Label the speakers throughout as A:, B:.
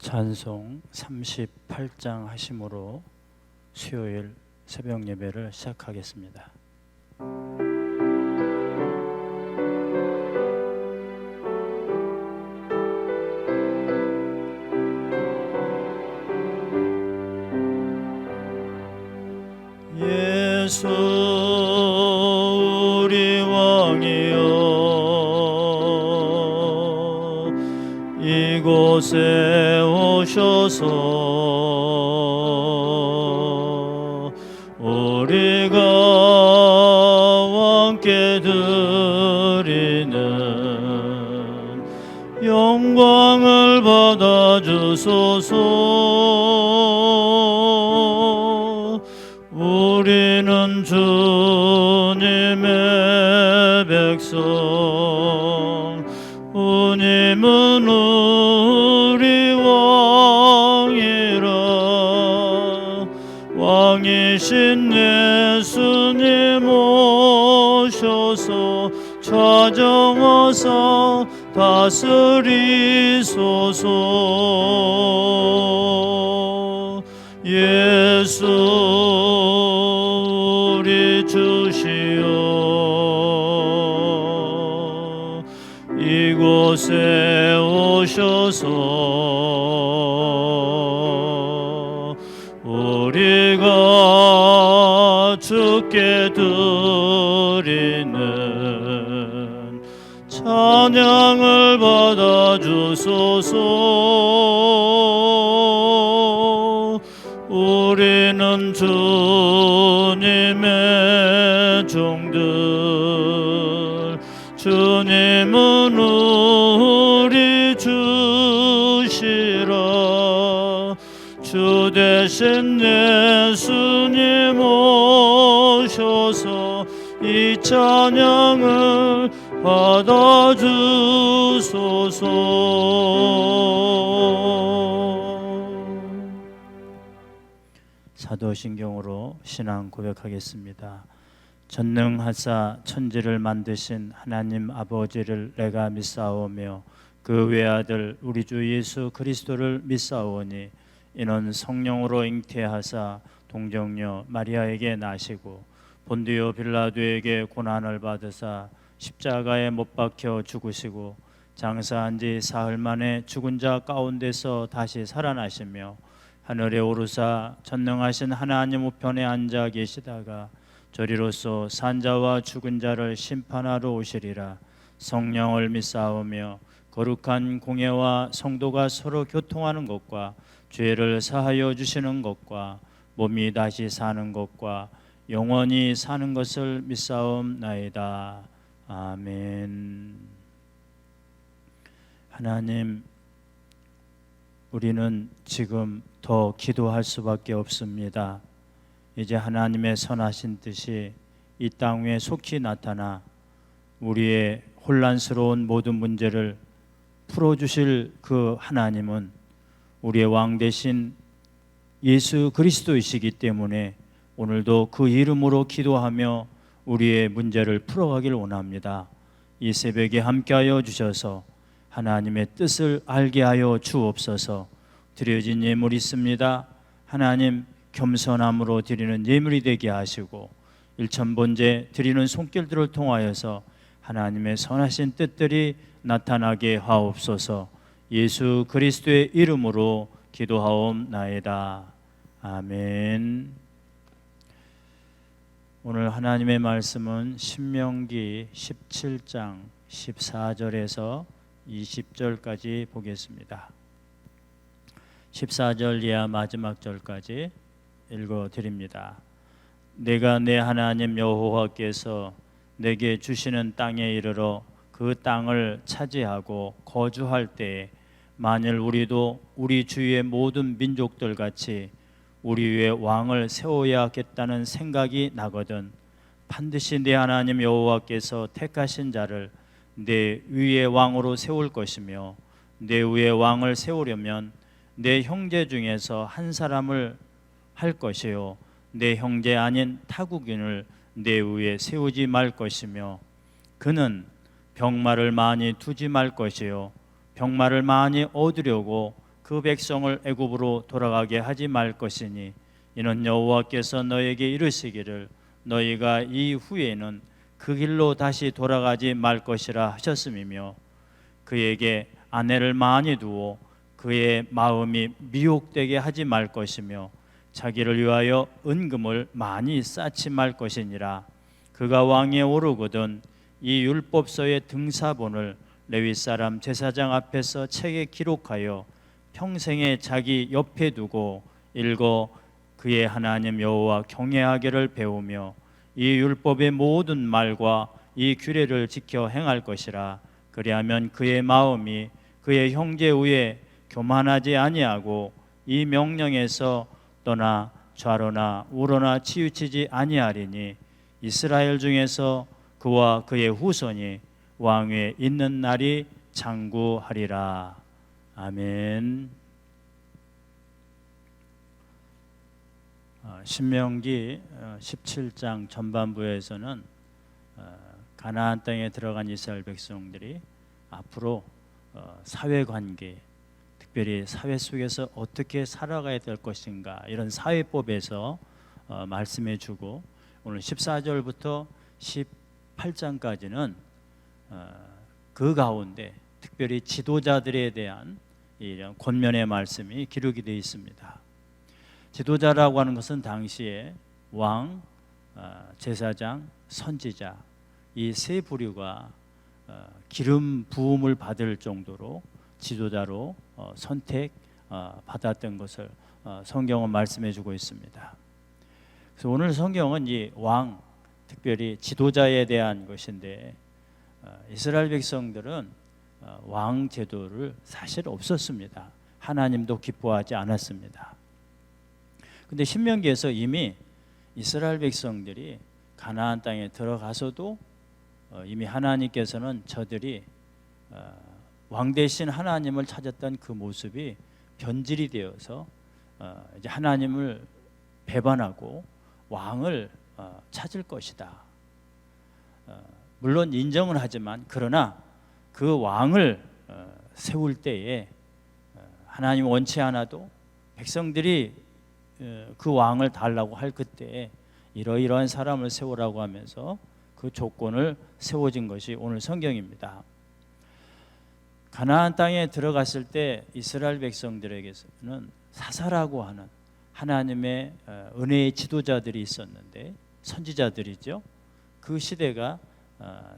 A: 찬송 38장 하심으로 수요일 새벽 예배를 시작하겠습니다. 예수 우리 왕이여, 이곳에 오셔서 우리가 왕께 드리는 영광을 받아주소서. 우리는 주님의 백성, 주님은 우리 왕이라. 왕이신 예수님 오셔서 찾아와서 다스리소서. 예수 우리 주시여, 이곳에 오셔서 우리가 주께 드리는 찬양을 받아주소서. 우리는 주님의 종들, 주님은 우리 주시라. 주 대신 예수님 오셔서 이 찬양을 받아주소서. 사도신경으로 신앙 고백하겠습니다. 전능하사 천지를 만드신 하나님 아버지를 내가 믿사오며 그 외아들 우리 주 예수 그리스도를 믿사오니 이는 성령으로 잉태하사 동정녀 마리아에게 나시고 본디오 빌라도에게 고난을 받으사 십자가에 못 박혀 죽으시고 장사한 지 사흘 만에 죽은 자 가운데서 다시 살아나시며 하늘에 오르사 전능하신 하나님 우편에 앉아 계시다가 저리로서 산자와 죽은 자를 심판하러 오시리라. 성령을 믿사오며 거룩한 공예와 성도가 서로 교통하는 것과 죄를 사하여 주시는 것과 몸이 다시 사는 것과 영원히 사는 것을 믿사옵나이다. 아멘. 하나님, 우리는 지금 더 기도할 수밖에 없습니다. 이제 하나님의 선하신 뜻이 이 땅 위에 속히 나타나 우리의 혼란스러운 모든 문제를 풀어주실 그 하나님은 우리의 왕 대신 예수 그리스도이시기 때문에 오늘도 그 이름으로 기도하며 우리의 문제를 풀어가길 원합니다. 이 새벽에 함께하여 주셔서 하나님의 뜻을 알게 하여 주옵소서. 드려진 예물이 있습니다. 하나님, 겸손함으로 드리는 예물이 되게 하시고 일천번제 드리는 손길들을 통하여서 하나님의 선하신 뜻들이 나타나게 하옵소서. 예수 그리스도의 이름으로 기도하옵나이다. 아멘. 오늘 하나님의 말씀은 신명기 17장 14절에서 20절까지 보겠습니다. 14절 이하 마지막 절까지 읽어드립니다. 내가 내 하나님 여호와께서 내게 주시는 땅에 이르러 그 땅을 차지하고 거주할 때에 만일 우리도 우리 주위의 모든 민족들 같이 우리 위에 왕을 세워야 하겠다는 생각이 나거든 반드시 내 하나님 여호와께서 택하신 자를 내 위에 왕으로 세울 것이며 내 위에 왕을 세우려면 내 형제 중에서 한 사람을 할 것이요 내 형제 아닌 타국인을 내 위에 세우지 말 것이며 그는 병마를 많이 두지 말 것이요 병마를 많이 얻으려고 그 백성을 애굽으로 돌아가게 하지 말 것이니 이는 여호와께서 너에게 이르시기를 너희가 이 후에는 그 길로 다시 돌아가지 말 것이라 하셨음이며 그에게 아내를 많이 두어 그의 마음이 미혹되게 하지 말 것이며 자기를 위하여 은금을 많이 쌓지 말 것이니라. 그가 왕위에 오르거든 이 율법서의 등사본을 레위 사람 제사장 앞에서 책에 기록하여 평생에 자기 옆에 두고 읽어 그의 하나님 여호와 경외하기를 배우며 이 율법의 모든 말과 이 규례를 지켜 행할 것이라. 그리하면 그의 마음이 그의 형제 위에 교만하지 아니하고 이 명령에서 떠나 좌로나 우로나 치우치지 아니하리니 이스라엘 중에서 그와 그의 후손이 왕위에 있는 날이 장구하리라. 아멘. 신명기 17장 전반부에서는 가나안 땅에 들어간 이스라엘 백성들이 앞으로 사회관계, 특별히 사회 속에서 어떻게 살아가야 될 것인가 이런 사회법에서 말씀해 주고 오늘 14절부터 18장까지는 그 가운데 특별히 지도자들에 대한 이런 권면의 말씀이 기록이 되어 있습니다. 지도자라고 하는 것은 당시에 왕, 제사장, 선지자 이 세 부류가 기름 부음을 받을 정도로 지도자로 선택 받았던 것을 성경은 말씀해 주고 있습니다. 그래서 오늘 성경은 이 왕, 특별히 지도자에 대한 것인데 이스라엘 백성들은 왕 제도를 사실 없었습니다. 하나님도 기뻐하지 않았습니다. 근데 신명기에서 이미 이스라엘 백성들이 가나안 땅에 들어가서도 이미 하나님께서는 저들이 왕 대신 하나님을 찾았던 그 모습이 변질이 되어서 이제 하나님을 배반하고 왕을 찾을 것이다. 물론 인정은 하지만 그러나 그 왕을 세울 때에 하나님 원치 않아도 백성들이 그 왕을 달라고 할 그때 이러이러한 사람을 세우라고 하면서 그 조건을 세워진 것이 오늘 성경입니다. 가나안 땅에 들어갔을 때 이스라엘 백성들에게서는 사사라고 하는 하나님의 은혜의 지도자들이 있었는데 선지자들이죠. 그 시대가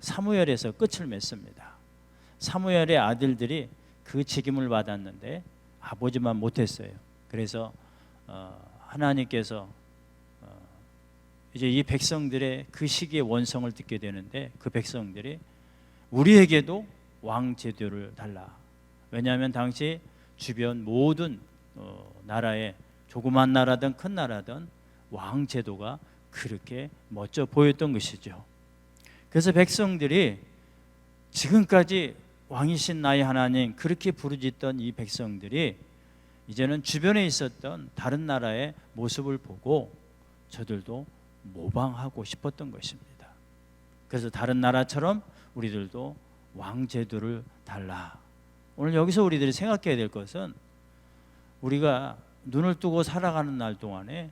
A: 사무엘에서 끝을 맺습니다. 사무엘의 아들들이 그 직임을 받았는데 아버지만 못했어요. 그래서 하나님께서 이제 이 백성들의 그 시기의 원성을 듣게 되는데 그 백성들이 우리에게도 왕 제도를 달라. 왜냐하면 당시 주변 모든 나라에 조그만 나라든 큰 나라든 왕 제도가 그렇게 멋져 보였던 것이죠. 그래서 백성들이 지금까지 왕이신 나의 하나님 그렇게 부르짖던 이 백성들이 이제는 주변에 있었던 다른 나라의 모습을 보고 저들도 모방하고 싶었던 것입니다. 그래서 다른 나라처럼 우리들도 왕 제도를 달라. 오늘 여기서 우리들이 생각해야 될 것은 우리가 눈을 뜨고 살아가는 날 동안에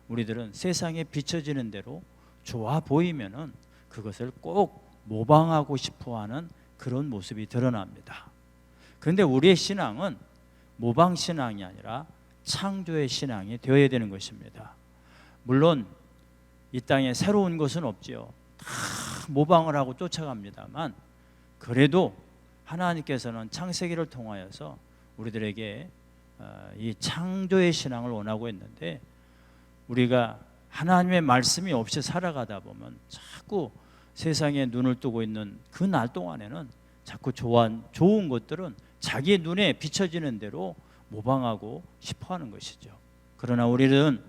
A: 우리들은 세상에 비춰지는 대로 좋아 보이면은 그것을 꼭 모방하고 싶어하는 그런 모습이 드러납니다. 그런데 우리의 신앙은 모방 신앙이 아니라 창조의 신앙이 되어야 되는 것입니다. 물론 이 땅에 새로운 것은 없지요. 다 모방을 하고 쫓아갑니다만 그래도 하나님께서는 창세기를 통하여서 우리들에게 이 창조의 신앙을 원하고 있는데 우리가 하나님의 말씀이 없이 살아가다 보면 자꾸 세상에 눈을 뜨고 있는 그 날 동안에는 자꾸 좋은 것들은 자기의 눈에 비춰지는 대로 모방하고 싶어하는 것이죠. 그러나 우리는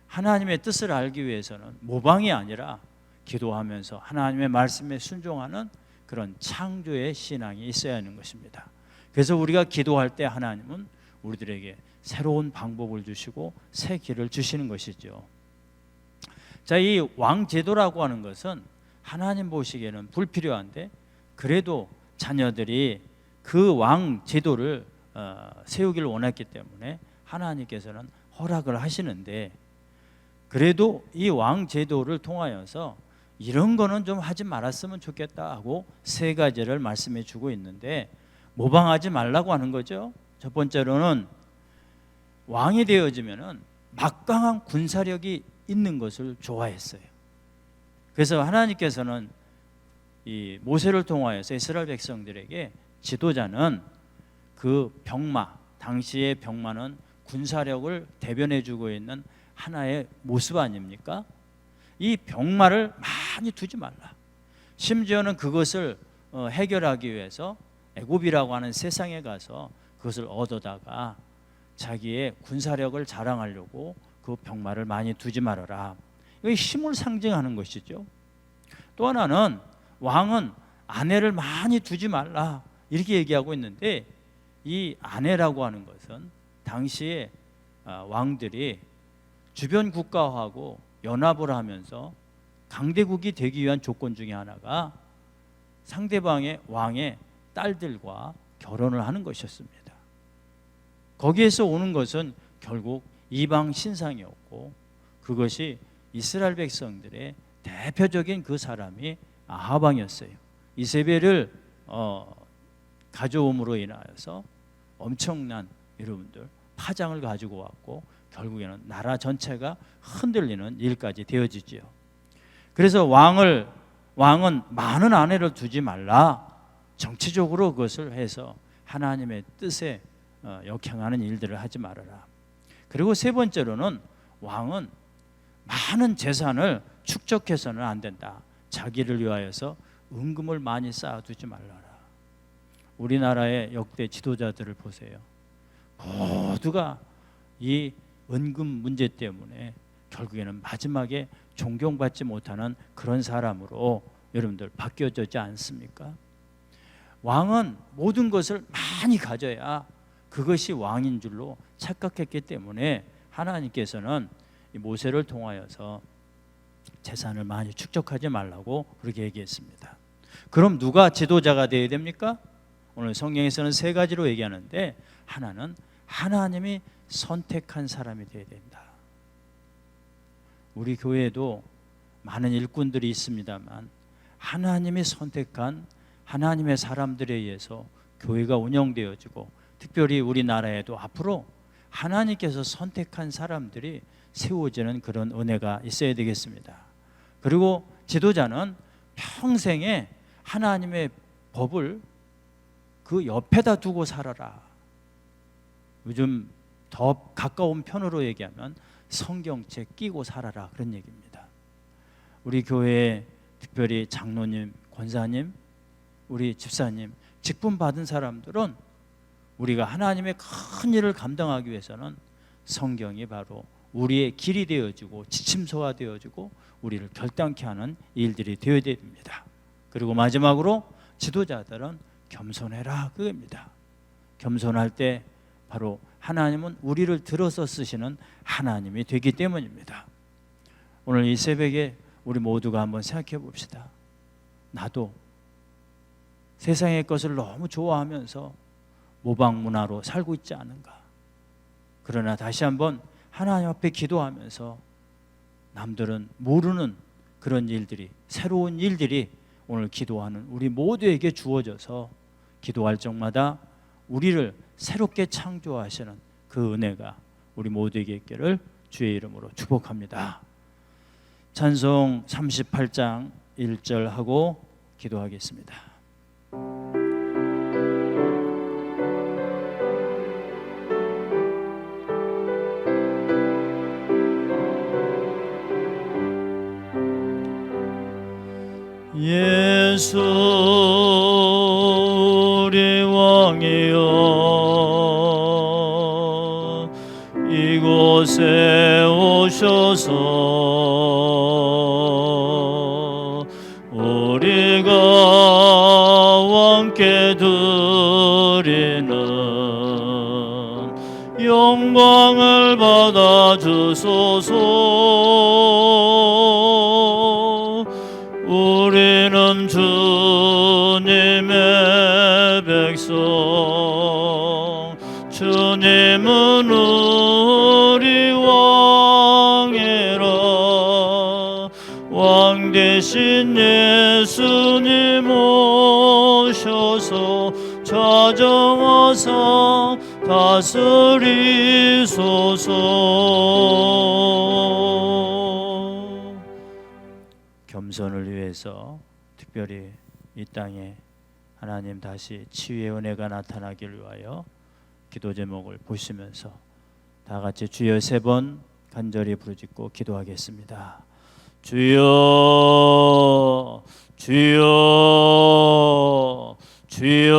A: 하나님의 뜻을 알기 위해서는 모방이 아니라 기도하면서 하나님의 말씀에 순종하는 그런 창조의 신앙이 있어야 하는 것입니다. 그래서 우리가 기도할 때 하나님은 우리들에게 새로운 방법을 주시고 새 길을 주시는 것이죠. 자, 이 왕제도라고 하는 것은 하나님 보시기에는 불필요한데 그래도 자녀들이 그 왕제도를 세우기를 원했기 때문에 하나님께서는 허락을 하시는데, 그래도 이 왕 제도를 통하여서 이런 거는 좀 하지 말았으면 좋겠다 하고 세 가지를 말씀해 주고 있는데, 모방하지 말라고 하는 거죠. 첫 번째로는 왕이 되어지면은 막강한 군사력이 있는 것을 좋아했어요. 그래서 하나님께서는 이 모세를 통하여서 이스라엘 백성들에게 지도자는 그 병마, 당시의 병마는 군사력을 대변해 주고 있는 하나의 모습 아닙니까? 이 병마를 많이 두지 말라. 심지어는 그것을 해결하기 위해서 애굽이라고 하는 세상에 가서 그것을 얻어다가 자기의 군사력을 자랑하려고 그 병마를 많이 두지 말아라. 이게 힘을 상징하는 것이죠. 또 하나는 왕은 아내를 많이 두지 말라 이렇게 얘기하고 있는데, 이 아내라고 하는 것은 당시에 왕들이 주변 국가하고 연합을 하면서 강대국이 되기 위한 조건 중에 하나가 상대방의 왕의 딸들과 결혼을 하는 것이었습니다. 거기에서 오는 것은 결국 이방 신상이었고, 그것이 이스라엘 백성들의 대표적인 그 사람이 아합 왕이었어요. 이세벨을 가져옴으로 인하여서 엄청난 여러분들 파장을 가지고 왔고, 결국에는 나라 전체가 흔들리는 일까지 되어지지요. 그래서 왕은 많은 아내를 두지 말라, 정치적으로 그것을 해서 하나님의 뜻에 역행하는 일들을 하지 말아라. 그리고 세 번째로는 왕은 많은 재산을 축적해서는 안 된다. 자기를 위하여서 은금을 많이 쌓아두지 말라라. 우리나라의 역대 지도자들을 보세요. 모두가 이 은금 문제 때문에 결국에는 마지막에 존경받지 못하는 그런 사람으로 여러분들 바뀌어지지 않습니까? 왕은 모든 것을 많이 가져야 그것이 왕인 줄로 착각했기 때문에 하나님께서는 모세를 통하여서 재산을 많이 축적하지 말라고 그렇게 얘기했습니다. 그럼 누가 지도자가 되어야 됩니까? 오늘 성경에서는 세 가지로 얘기하는데, 하나는 하나님이 선택한 사람이 되어야 된다. 우리 교회에도 많은 일꾼들이 있습니다만 하나님이 선택한 하나님의 사람들에 의해서 교회가 운영되어지고, 특별히 우리나라에도 앞으로 하나님께서 선택한 사람들이 세워지는 그런 은혜가 있어야 되겠습니다. 그리고 지도자는 평생에 하나님의 법을 그 옆에다 두고 살아라. 요즘 더 가까운 편으로 얘기하면 성경책 끼고 살아라, 그런 얘기입니다. 우리 교회에 특별히 장로님, 권사님, 우리 집사님, 직분 받은 사람들은 우리가 하나님의 큰 일을 감당하기 위해서는 성경이 바로 우리의 길이 되어지고 지침서가 되어지고 우리를 결단케 하는 일들이 되어야 됩니다. 그리고 마지막으로 지도자들은 겸손해라, 그겁니다. 겸손할 때 바로 하나님은 우리를 들어서 쓰시는 하나님이 되기 때문입니다. 오늘 이 새벽에 우리 모두가 한번 생각해 봅시다. 나도 세상의 것을 너무 좋아하면서 모방 문화로 살고 있지 않은가? 그러나 다시 한번 하나님 앞에 기도하면서 남들은 모르는 그런 일들이, 새로운 일들이 오늘 기도하는 우리 모두에게 주어져서 기도할 적마다 우리를 새롭게 창조하시는 그 은혜가 우리 모두에게 있기를 주의 이름으로 축복합니다. 찬송 38장 1절 하고 기도하겠습니다. 예수 우리 왕이여, 이곳에 오셔서 우리가 왕께 드리는 영광을 받아 주소서. 우리는 주님의 백성, 주님은 우리 왕이라. 왕 대신 예수님 오셔서 찾아와서 다스리소서. 겸손을 위해서 특별히 이 땅에 하나님 다시 치유의 은혜가 나타나길 위하여 기도 제목을 보시면서 다 같이 주여 3번 간절히 부르짖고 기도하겠습니다. 주여, 주여, 주여.